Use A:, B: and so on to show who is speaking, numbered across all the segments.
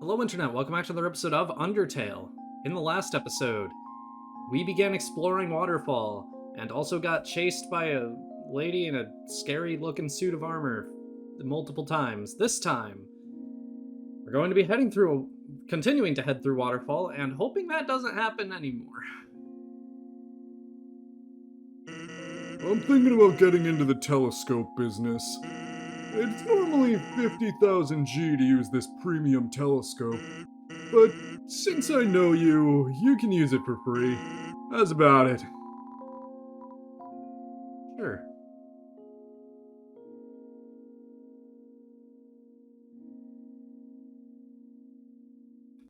A: Hello Internet, welcome back to another episode of Undertale. In the last episode, we began exploring Waterfall, and also got chased by a lady in a scary looking suit of armor multiple times. This time, we're going to be continuing to head through Waterfall, and hoping that doesn't happen anymore.
B: I'm thinking about getting into the telescope business. It's normally 50,000 G to use this premium telescope, but since I know you, you can use it for free. That's about it.
A: Sure.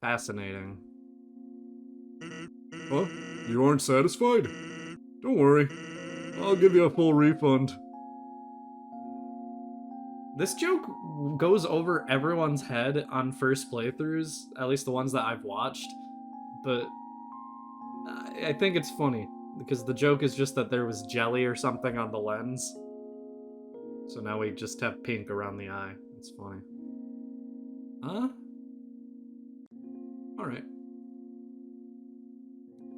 A: Fascinating.
B: Huh? You aren't satisfied? Don't worry. I'll give you a full refund.
A: This joke goes over everyone's head on first playthroughs, at least the ones that I've watched, but I think it's funny, because the joke is just that there was jelly or something on the lens, so now we just have pink around the eye. It's funny. Huh? Alright.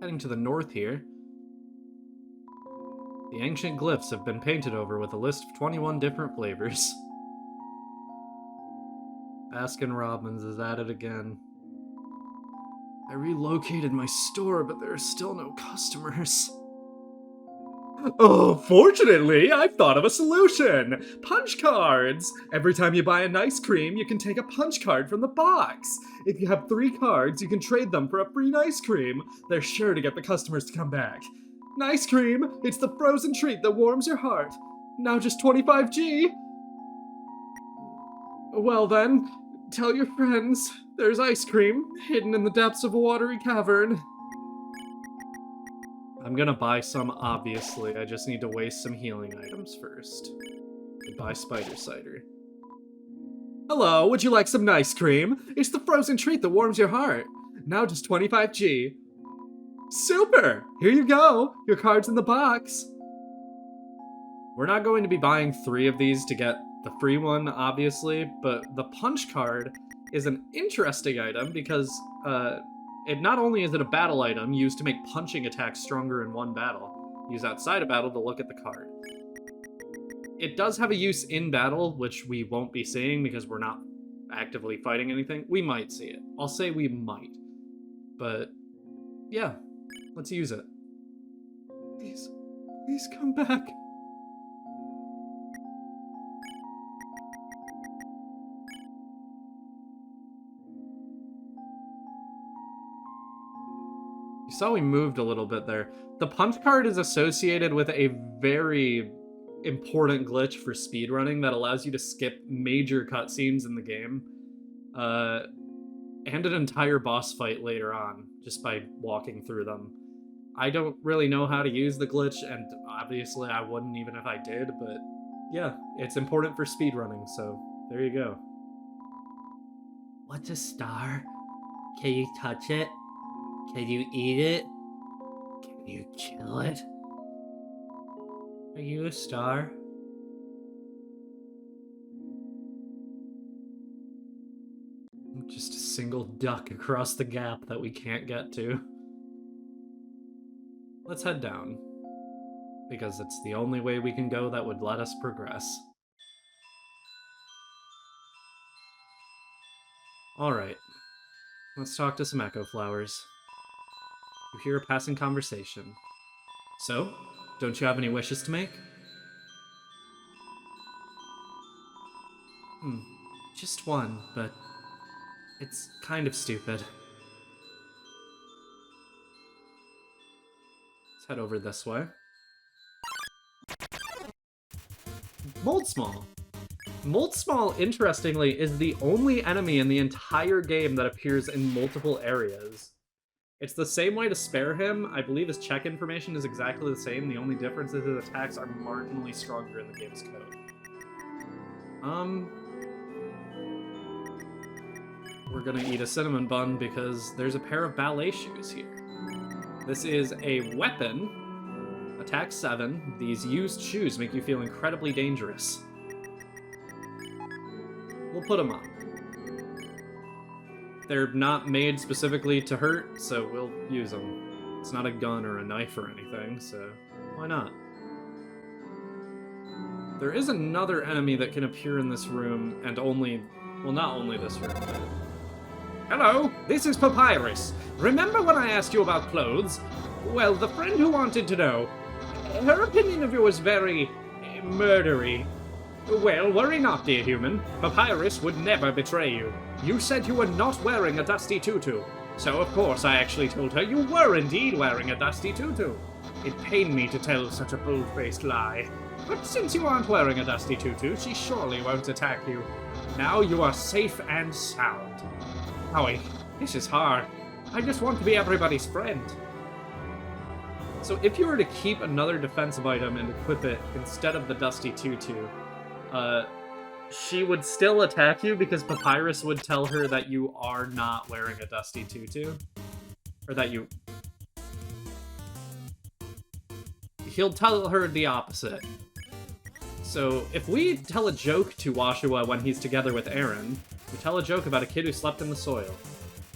A: Heading to the north here. The ancient glyphs have been painted over with a list of 21 different flavors. Baskin Robbins is at it again. I relocated my store, but there are still no customers. Oh, fortunately, I've thought of a solution! Punch cards! Every time you buy an ice cream, you can take a punch card from the box. If you have 3 cards, you can trade them for a free ice cream. They're sure to get the customers to come back. Nice cream! It's the frozen treat that warms your heart. Now just 25G! Well then, tell your friends, there's ice cream hidden in the depths of a watery cavern. I'm gonna buy some, obviously. I just need to waste some healing items first. Goodbye, spider cider. Hello, would you like some ice cream? It's the frozen treat that warms your heart. Now just 25G. Super! Here you go! Your card's in the box. We're not going to be buying 3 of these to get the free one, obviously, but the punch card is an interesting item because it not only is it a battle item used to make punching attacks stronger in one battle, use outside of battle to look at the card. It does have a use in battle, which we won't be seeing because we're not actively fighting anything. We might see it. I'll say we might. But, yeah, let's use it. Please come back. You saw we moved a little bit there. The punch card is associated with a very important glitch for speedrunning that allows you to skip major cutscenes in the game. And an entire boss fight later on, just by walking through them. I don't really know how to use the glitch, and obviously I wouldn't even if I did, but yeah, it's important for speedrunning, so there you go. What's a star? Can you touch it? Can you eat it? Can you kill it? Are you a star? Just a single duck across the gap that we can't get to. Let's head down, because it's the only way we can go that would let us progress. Alright, let's talk to some echo flowers. You hear a passing conversation. So, don't you have any wishes to make? Just one, but it's kind of stupid. Let's head over this way. Moldsmal! Moldsmal, interestingly, is the only enemy in the entire game that appears in multiple areas. It's the same way to spare him. I believe his check information is exactly the same. The only difference is his attacks are marginally stronger in the game's code. We're gonna eat a cinnamon bun because there's a pair of ballet shoes here. This is a weapon. Attack 7. These used shoes make you feel incredibly dangerous. We'll put them on. They're not made specifically to hurt, so we'll use them. It's not a gun or a knife or anything, so why not? There is another enemy that can appear in this room, and only... well, not only this room, but... Hello, this is Papyrus. Remember when I asked you about clothes? Well, the friend who wanted to know. Her opinion of you was very... murdery. Well, worry not, dear human. Papyrus would never betray you. You said you were not wearing a dusty tutu. So, of course, I actually told her you were indeed wearing a dusty tutu. It pained me to tell such a bold-faced lie. But since you aren't wearing a dusty tutu, she surely won't attack you. Now you are safe and sound. Howie, this is hard. I just want to be everybody's friend. So if you were to keep another defensive item and equip it instead of the dusty tutu, she would still attack you because Papyrus would tell her that you are not wearing a dusty tutu. Or that you... he'll tell her the opposite. So, if we tell a joke to Washua when he's together with Aaron, we tell a joke about a kid who slept in the soil.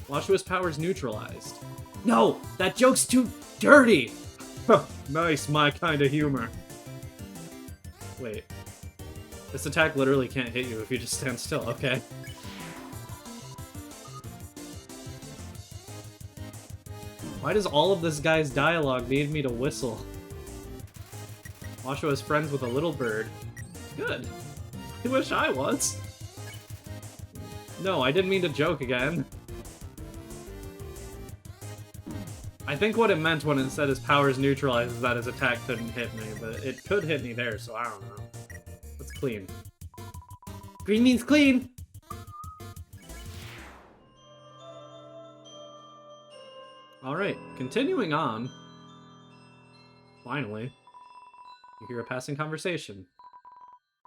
A: Washua's power's neutralized. No! That joke's too dirty! Nice, my kind of humor. Wait. This attack literally can't hit you if you just stand still, okay. Why does all of this guy's dialogue need me to whistle? Washua is friends with a little bird. Good. I wish I was. No, I didn't mean to joke again. I think what it meant when it said his powers neutralized is that his attack couldn't hit me, but it could hit me there, so I don't know. Let's clean. Green means clean! Alright, continuing on. Finally. You hear a passing conversation.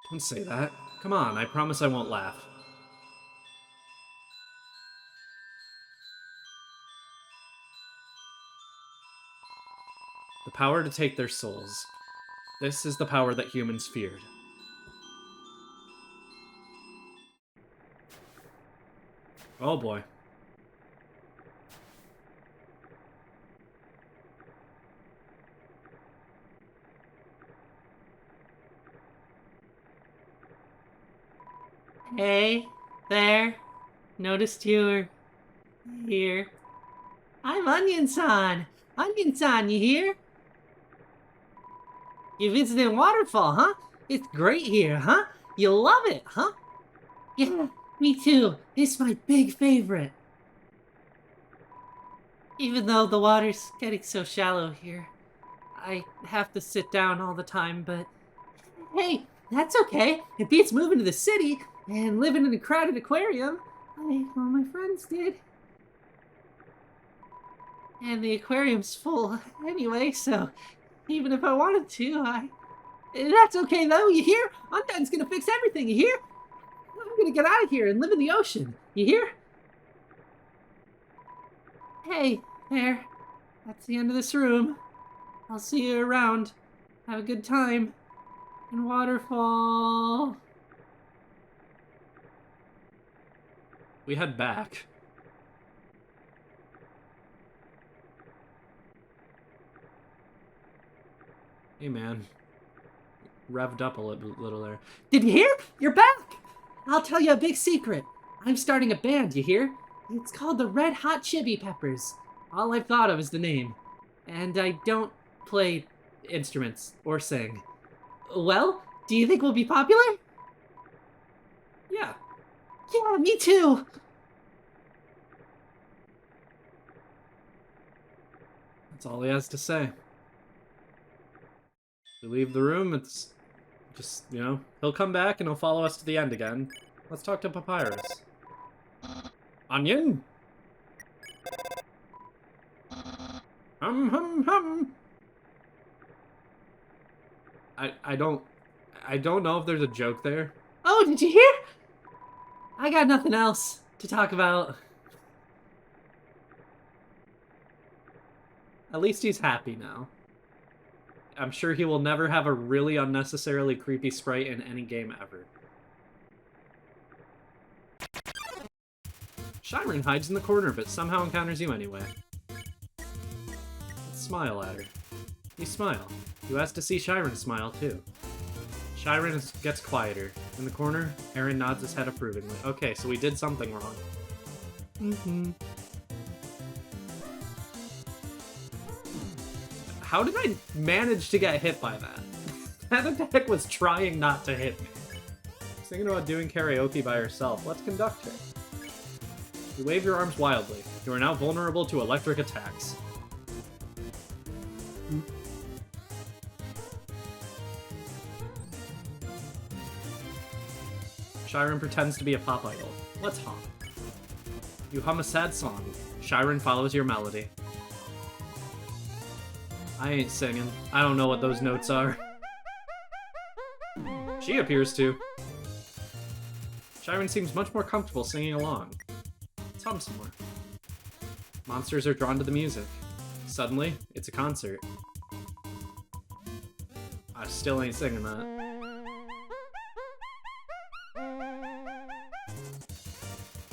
A: Don't say that. Come on, I promise I won't laugh. The power to take their souls. This is the power that humans feared. Oh boy.
C: Hey, there. Noticed you were here. I'm Onion-san. Onion-san, you here? You visited Waterfall, huh? It's great here, huh? You love it, huh? Yeah, me too. It's my big favorite. Even though the water's getting so shallow here, I have to sit down all the time, but hey, that's okay. It beats moving to the city and living in a crowded aquarium. All my friends did. And the aquarium's full anyway, so even if I wanted to, that's okay though, you hear? Untime's gonna fix everything, you hear? I'm gonna get out of here and live in the ocean, you hear? Hey, there. That's the end of this room. I'll see you around. Have a good time. In Waterfall.
A: We head back. Hey man. Revved up a little there.
C: Did you hear? You're back! I'll tell you a big secret. I'm starting a band, you hear? It's called the Red Hot Chili Peppers. All I've thought of is the name. And I don't play instruments or sing. Well, do you think we'll be popular?
A: Yeah.
C: Yeah, me too.
A: That's all he has to say. We leave the room, it's just, you know, he'll come back and he'll follow us to the end again. Let's talk to Papyrus. Onion? Hum hum hum. I don't know if there's a joke there.
C: Oh, did you hear? I got nothing else to talk about.
A: At least he's happy now. I'm sure he will never have a really unnecessarily creepy sprite in any game ever. Shyren hides in the corner, but somehow encounters you anyway. Let's smile at her. You smile. You ask to see Shyren smile, too. Shyren gets quieter. In the corner, Aaron nods his head approvingly. Okay, so we did something wrong. Mm-hmm. How did I manage to get hit by that? That deck was trying not to hit me. I was thinking about doing karaoke by herself. Let's conduct her. You wave your arms wildly. You are now vulnerable to electric attacks. Shyren pretends to be a pop idol. Let's hum. You hum a sad song. Shyren follows your melody. I ain't singing. I don't know what those notes are. She appears to. Shyren seems much more comfortable singing along. Let's hum some more. Monsters are drawn to the music. Suddenly, it's a concert. I still ain't singing that.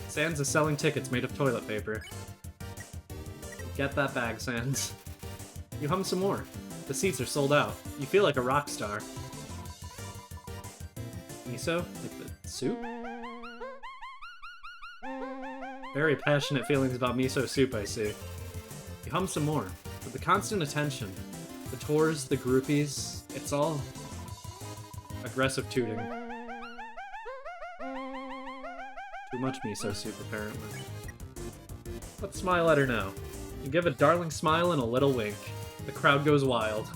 A: Sans is selling tickets made of toilet paper. Get that bag, Sans. You hum some more. The seats are sold out. You feel like a rock star. Miso? Like the soup? Very passionate feelings about miso soup, I see. You hum some more. With the constant attention, the tours, the groupies, it's all aggressive tooting. Too much miso soup, apparently. Let's smile at her now. You give a darling smile and a little wink. The crowd goes wild.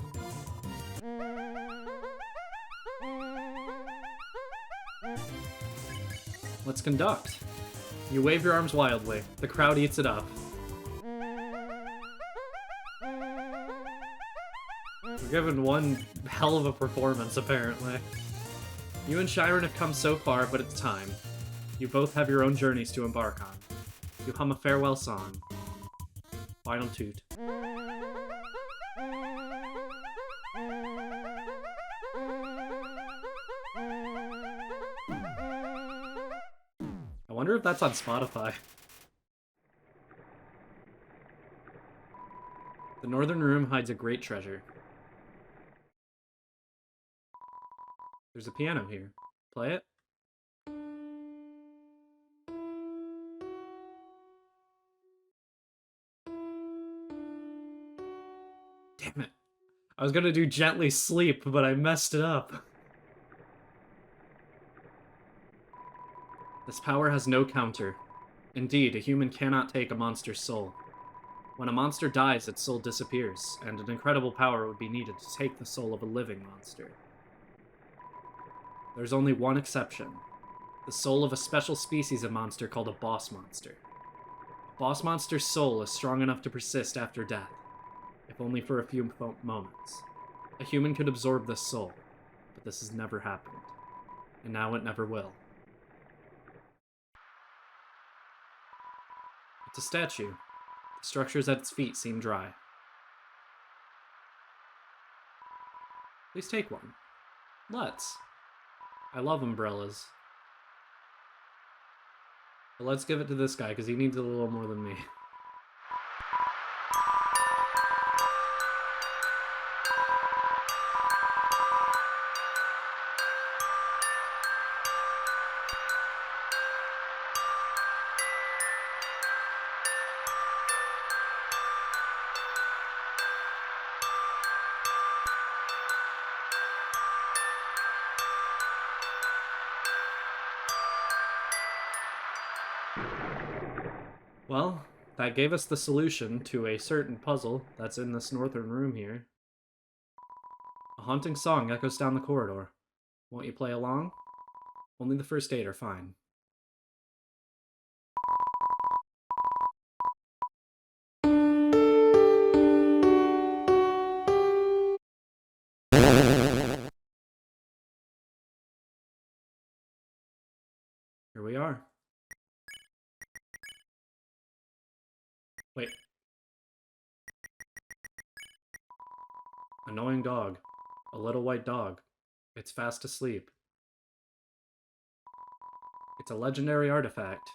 A: Let's conduct. You wave your arms wildly. The crowd eats it up. We're given one hell of a performance, apparently. You and Shyren have come so far, but it's time. You both have your own journeys to embark on. You hum a farewell song. Final toot. I wonder if that's on Spotify. The northern room hides a great treasure. There's a piano here. Play it. Damn it. I was gonna do Gently Sleep, but I messed it up. This power has no counter. Indeed, a human cannot take a monster's soul. When a monster dies, its soul disappears, and an incredible power would be needed to take the soul of a living monster. There's only one exception. The soul of a special species of monster called a boss monster. A boss monster's soul is strong enough to persist after death, if only for a few moments. A human could absorb this soul, but this has never happened. And now it never will. It's a statue. The structures at its feet seem dry. Please take one. Let's. I love umbrellas. But let's give it to this guy, because he needs it a little more than me. Well, that gave us the solution to a certain puzzle that's in this northern room here. A haunting song echoes down the corridor. Won't you play along? Only the first 8 are fine. Here we are. Wait. Annoying dog. A little white dog. It's fast asleep. It's a legendary artifact.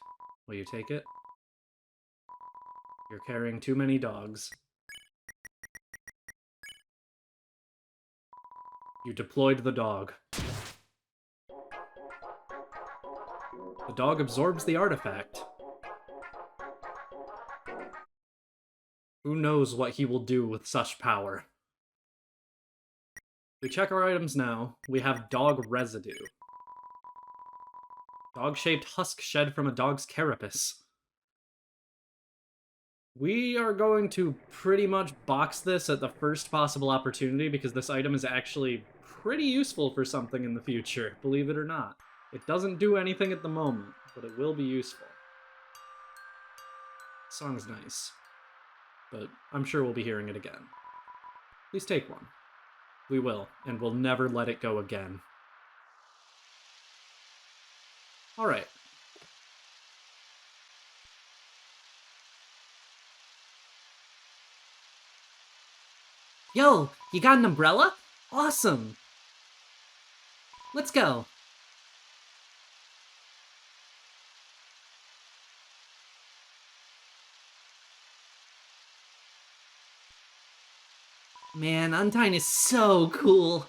A: Will you take it? You're carrying too many dogs. You deployed the dog. The dog absorbs the artifact. Who knows what he will do with such power? We check our items now. We have dog residue. Dog-shaped husk shed from a dog's carapace. We are going to pretty much box this at the first possible opportunity because this item is actually pretty useful for something in the future, believe it or not. It doesn't do anything at the moment, but it will be useful. Song's nice, but I'm sure we'll be hearing it again. Please take one. We will, and we'll never let it go again. Alright.
C: Yo, you got an umbrella? Awesome! Let's go. Man, Undyne is so cool.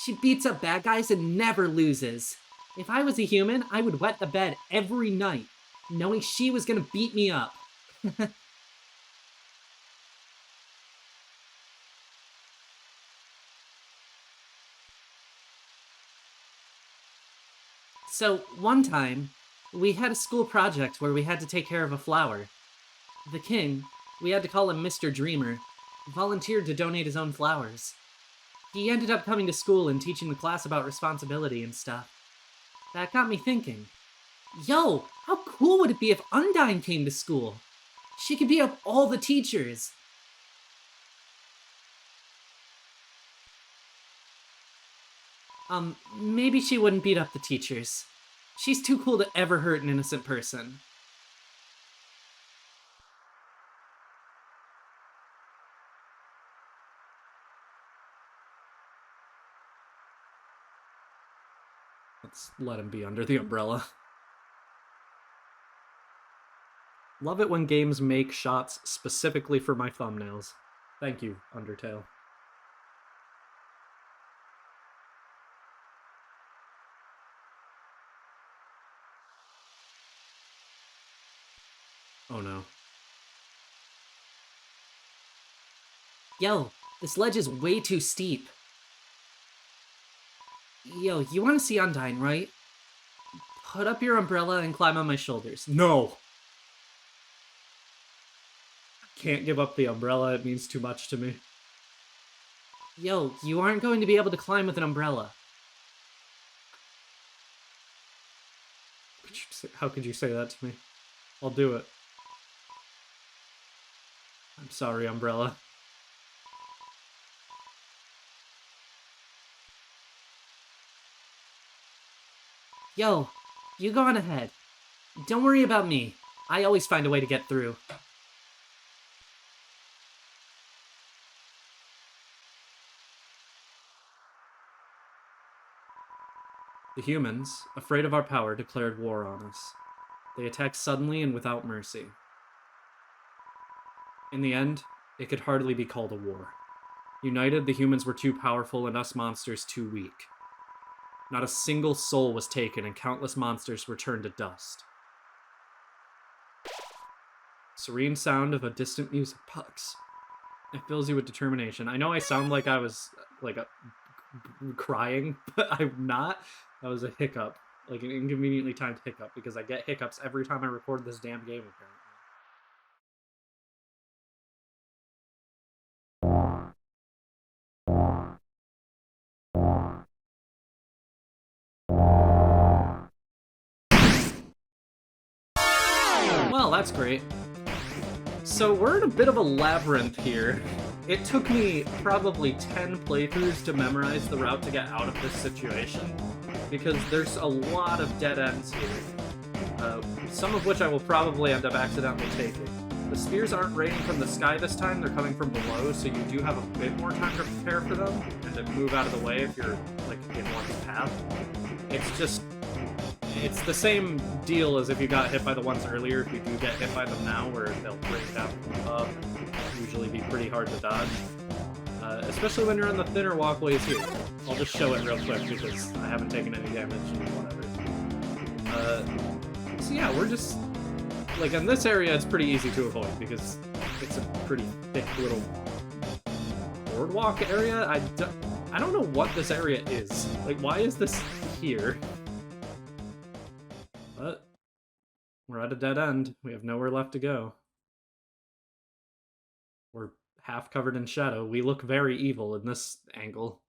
C: She beats up bad guys and never loses. If I was a human, I would wet the bed every night, knowing she was gonna beat me up. So, one time, we had a school project where we had to take care of a flower. The king, we had to call him Mr. Dreamer, volunteered to donate his own flowers. He ended up coming to school and teaching the class about responsibility and stuff. That got me thinking, yo, how cool would it be if Undyne came to school? She could beat up all the teachers. Maybe she wouldn't beat up the teachers. She's too cool to ever hurt an innocent person.
A: Let's let him be under the umbrella. Love it when games make shots specifically for my thumbnails. Thank you, Undertale. Oh no.
C: Yo, this ledge is way too steep. Yo, you want to see Undyne, right? Put up your umbrella and climb on my shoulders.
A: No! Can't give up the umbrella, it means too much to me.
C: Yo, you aren't going to be able to climb with an umbrella.
A: How could you say that to me? I'll do it. I'm sorry, umbrella.
C: Yo, you go on ahead. Don't worry about me. I always find a way to get through.
A: The humans, afraid of our power, declared war on us. They attacked suddenly and without mercy. In the end, it could hardly be called a war. United, the humans were too powerful and us monsters too weak. Not a single soul was taken and countless monsters were turned to dust. Serene sound of a distant music box. It fills you with determination. I know I sound like I was, crying, but I'm not. That was a hiccup. Like an inconveniently timed hiccup, because I get hiccups every time I record this damn game, apparently. Well, that's great. So we're in a bit of a labyrinth here. It took me probably 10 playthroughs to memorize the route to get out of this situation, because there's a lot of dead ends here, some of which I will probably end up accidentally taking. The spears aren't raining from the sky this time, they're coming from below, so you do have a bit more time to prepare for them, and to move out of the way if you're, in one's path. it's the same deal as if you got hit by the ones earlier. If you do get hit by them now, where they'll bring down up, usually be pretty hard to dodge. Especially when you're on the thinner walkways here. I'll just show it real quick because I haven't taken any damage and whatever. So yeah, we're just... Like, in this area, it's pretty easy to avoid because it's a pretty thick little boardwalk area. I don't know what this area is. Like, why is this here? But we're at a dead end. We have nowhere left to go. We're half covered in shadow. We look very evil in this angle.